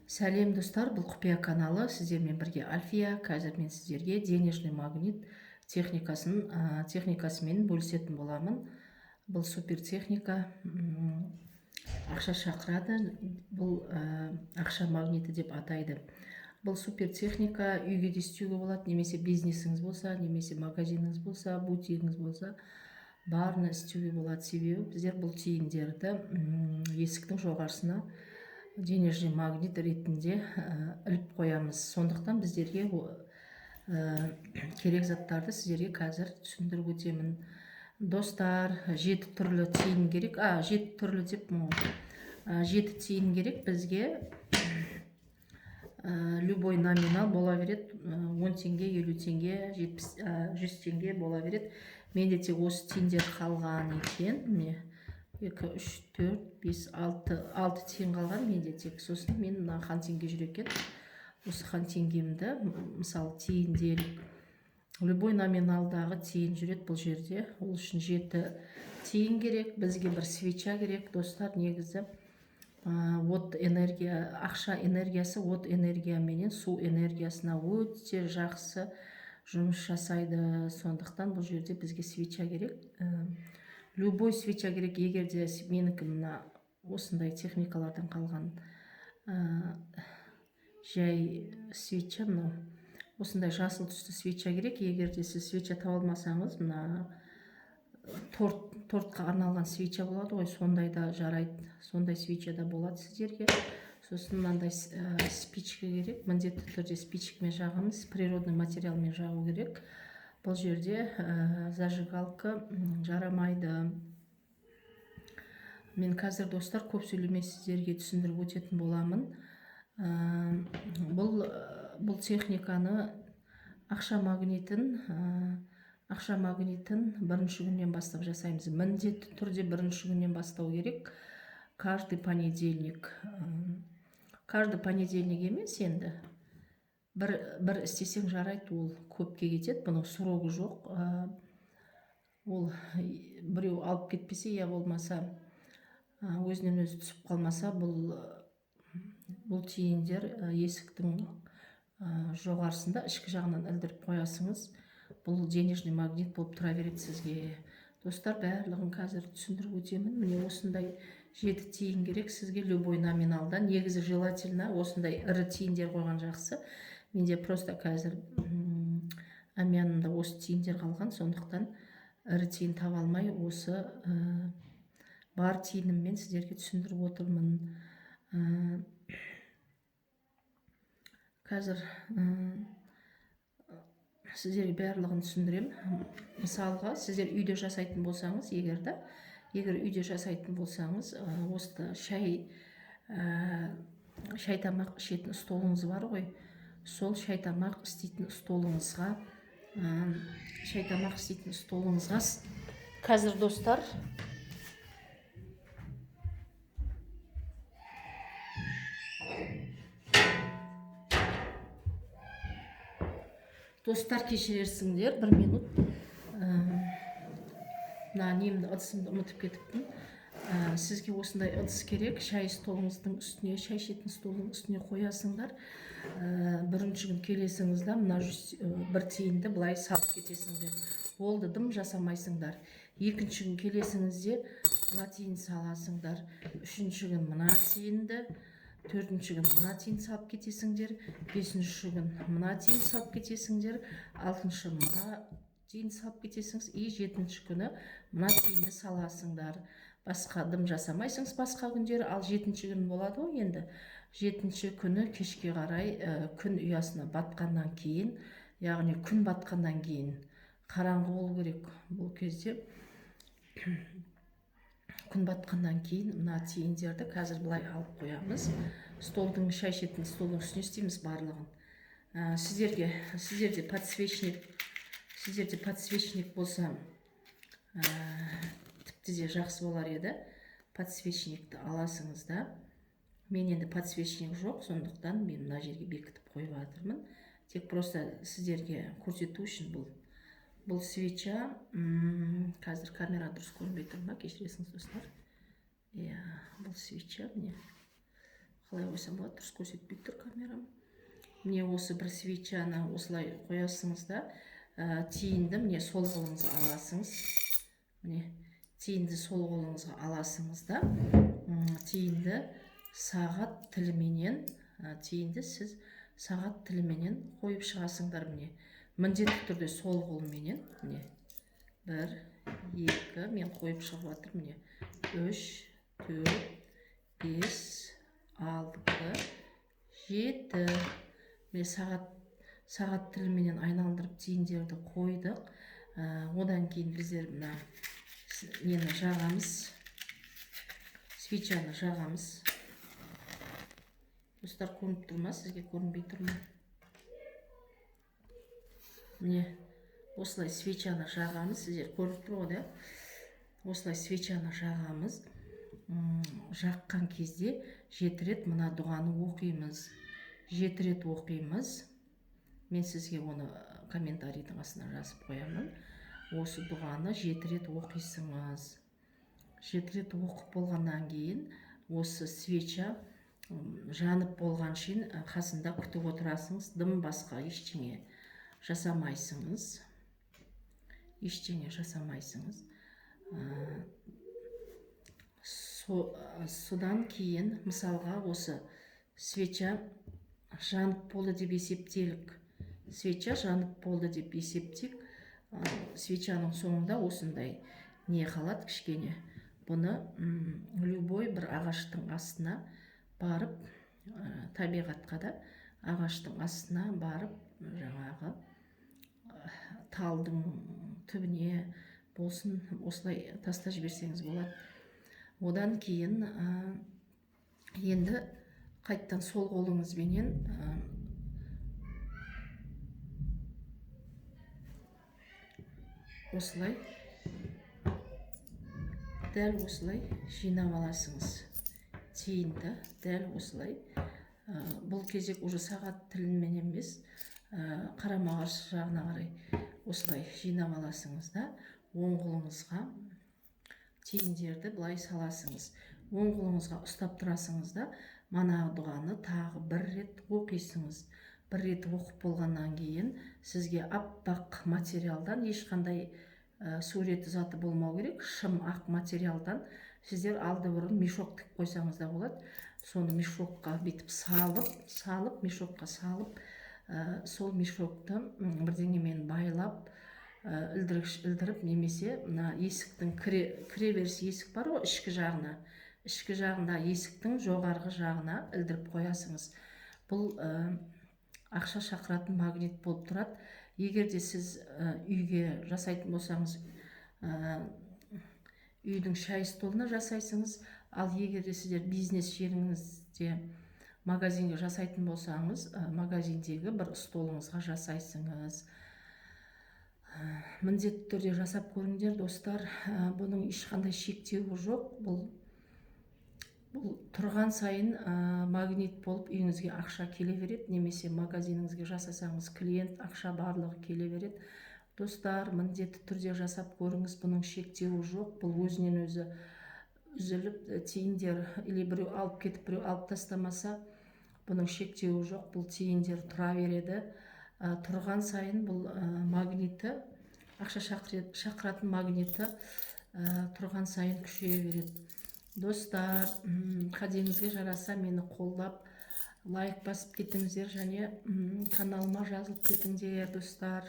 Сәлем достар, бұл құпия каналы. Сіздермен бірге Альфия. Қазір мен сіздерге денежный магнит техникасымен бөлісетін боламын. Бұл супер техника, ақша шақырады. Бұл ақша магниті деп атайды. Бұл супер техника үйге де істеуге болады, немесе бизнесіңіз болса, немесе магазиніңіз болса, бутигіңіз болса, барын істеуге болады. Себебі біздер бұл тиындерді есіктің жоғарысына денежный магнит ретінде іліп қоямыз. Сондықтан біздерге керек заттарды сіздерге қазір түсіндіріп өтемін. Достар, 7 түрлі тиын керек. 7 түрлі деп 7 тиын керек бізге. Любой номинал бола береді. 10 теңге, 50 теңге, 100 теңге бола береді. Менде тек осы тиындер қалған екен. 2, 3, 4, 5, 6 тиын қалған менде тек. Сосын мен мына қан теңге жүр екен. Осы қан теңгемді, мысалы, тиын делік. Любой номиналдағы тиын жүреді бұл жерде. Ол үшін 7 тиын керек. Бізге бір свеча керек, достар. Негізі от энергия, ақша энергиясы от энергия менен су энергиясына өте жақсы жұмыс жасайды. Сондықтан бұл жерде бізге свеча керек. Любой свеча керек. Егер де менікі мына осындай техникалардан қалған жай свеча, мынау осындай жасыл түсті свеча керек. Егер де сіз свеча таба алмасаңыз, мына тортқа арналған свеча болады ғой, сондай да жарайды. Сондай свеча да болады сіздерге. Сосын мынандай спичка керек. Міндетті түрде спичкамен жағамыз, природный материалмен жағу керек. Бұл жерде зажигалка жарамайды. Мен қазір, достар, көп сөйлемей сіздерге түсіндіріп өтетін боламын. Бұл техниканы ақша магнитін бірінші күннен бастап жасаймыз. Міндетті түрде бірінші күннен бастау керек. Каждый понедельник емес енді. Бір істесең жарайды, ол көпке кетеді. Бұның срогы жоқ. Ол біреу алып кетпесе, я болмаса өзінен өзі түсіп қалмаса, бұл тиындер есіктің жоғарысында ішкі жағынан ілдіріп қоясыңыз. Бұл денежный магнит болып тұра береді сізге. Достар, барлығын қазір түсіндіріп өтемін. Міне осындай 7 тиын керек сізге любой номиналда. Негізі желательно осындай ірі тиындер қойған жақсы. Менде просто қазір әмиянымда осы тиындер қалған, сондықтан ірі тиын таба алмай осы бар тиыныммен сіздерге түсіндіріп отырмын. Қазір сіздерге барлығын түсіндірем. Мысалға, сіздер үйде жасайтын болсаңыз, егер үйде жасайтын болсаңыз, осы шай тамақ ішетін столыңыз бар ғой, сол шай тамақ істейтін столыңызға қазір, достар, кешірерсіңдер, 1 минут. Немді ыдысымды ұмытып кетіппін. Сізге осындай ыдыс керек. Шай столыңыздың үстіне, шай ішетін столдың үстіне қоясыңдар. Бірінші күн келесіңізде мына 1 тиынды былай салып кетесіңдер. Болды, дым жасамайсыңдар. Екінші күн келесіңізде мына тиын саласыңдар. Үшінші күн мына тиынды, 4-ші күн мына тиын салып кетесіңдер. 5-ші күн мына тиын салып кетесіңдер. 6-шы мына тиын салып кетесіңіз. 7-ші күні мына тиынды саласыңдар. Басқа дым жасамайсыңыз басқа күндері. Ал 7-ші күн болады ғой енді. 7-ші күні кешке қарай күн ұясына батқаннан кейін, яғни күн батқаннан кейін, қараңғы болу керек бұл кезде. Күн батқаннан кейін мына тиындерді қазір былай алып қоямыз. Шай ішетін столдың үстіне істейміз барлығын. Сіздерде подсвечник болса, тіпті де жақсы болар еді. Подсвечникті аласыңыз да. Мен енді подсвечник жоқ, сондықтан мен мына жерге бекітіп қойып жатырмын. Тек просто сіздерге көрсету үшін бұл свеча. Қазір камера дұрыс көрінбей тұр ма? Кешіресіңіз, достар. Бұл свеча, міне қалай қойсам болады, дұрыс көрсетпей тұр камерам. Міне осы бір свечаны осылай қоясыңыз да, тиінді міне сол қолыңызға аласыңыз. Міне тиінді сол қолыңызға аласыңыз да, тиінді сағат тіліменен, тиінді сіз сағат тіліменен қойып шығасыңдар. Міне міндетті түрде сол қолменен, міне 1, 2, мен қойып шығып жатыр. Міне 3, 4, 5, 6, 7. Міне сағат тіліменен айналдырып тиіндерді қойдық. Одан кейін біздер мына нені жағамыз, свечаны жағамыз. Достар, көрініп тұр ма? Сізге көрінбей тұр ма? Міне осылай свечаны жағамыз. Сіздер көріп тұр ғой, осылай свечаны жағамыз. Жаққан кезде 7 рет мына дұғаны оқимыз. 7 рет оқимыз. Мен сізге оны комментарийдің астына жазып қоямын. Осы дұғаны 7 рет оқисыңыз. 7 рет оқып болғаннан кейін осы свеча жанып болған шейін қасында күтіп отырасыңыз. Дым басқа ештеңе жасамайсыңыз. Ештеңе жасамайсыңыз. Содан кейін мысалға осы свеча жанып болды деп есептелік. Свеча жанып болды деп есептек. Свечаның соңында осындай не қалады кішкене. Бұны любой бір ағаштың астына барып, табиғатқа да ағаштың астына барып, жаңағы талдың түбіне болсын, осылай таста жіберсеңіз болады. Одан кейін енді қайттан сол қолыңызбенен осылай, дәл осылай жинап аласыңыз. Тиінді дәл осылай. Бұл кезек уже сағат тілімен емес, қарама-қарсы жағына қарай осылай жинап аласыңыз да, оң қолыңызға тиіндерді былай саласыңыз. Оң қолыңызға ұстап тұрасыңыз да, мана дұғаны тағы 1 рет оқисыңыз. 1 рет оқып болғаннан кейін сізге аппақ материалдан, ешқандай суреті заты болмау керек, шым ақ материалдан сіздер алды бұрын мешок тік қойсаңыз да болады. Соны мешокқа бетіп салып, мешокқа салып, сол мешокты бірдеңемен байлап, ілдіріп, немесе мына есіктің кіреберіс есік бар ғой, ішкі жағында есіктің жоғарғы жағына ілдіріп қоясыңыз. Бұл ақша шақыратын магнит болып тұрады. Егер де сіз үйге жасайтын болсаңыз, үйдің шай столына жасайсыңыз. Ал егер де сіздер бизнес жеріңізде магазинге жасайтын болсаңыз, магазиндегі бір столыңызға жасайсыңыз. Міндетті түрде жасап көріңдер, достар. Бұның ешқандай шектеуі жоқ. Бұл тұрған сайын магнит болып үйіңізге ақша келе береді, немесе магазиніңізге жасасаңыз клиент, ақша барлығы келе береді. Достар, міндетті түрде жасап көріңіз, бұның шектеуі жоқ. Бұл өзінен өзі үзіліп, тиіндер или біреу алып кетіп, біреу алып тастамаса, бұның шектеуі жоқ. Бұл тиіндер тұра береді. Тұрған сайын бұл магниті, ақша шақыратын магниті тұрған сайын күшейе береді. Достар, қадеңізге жараса мені қолдап, лайк басып кетіңіздер, және каналыма жазылып кетіңдер, достар.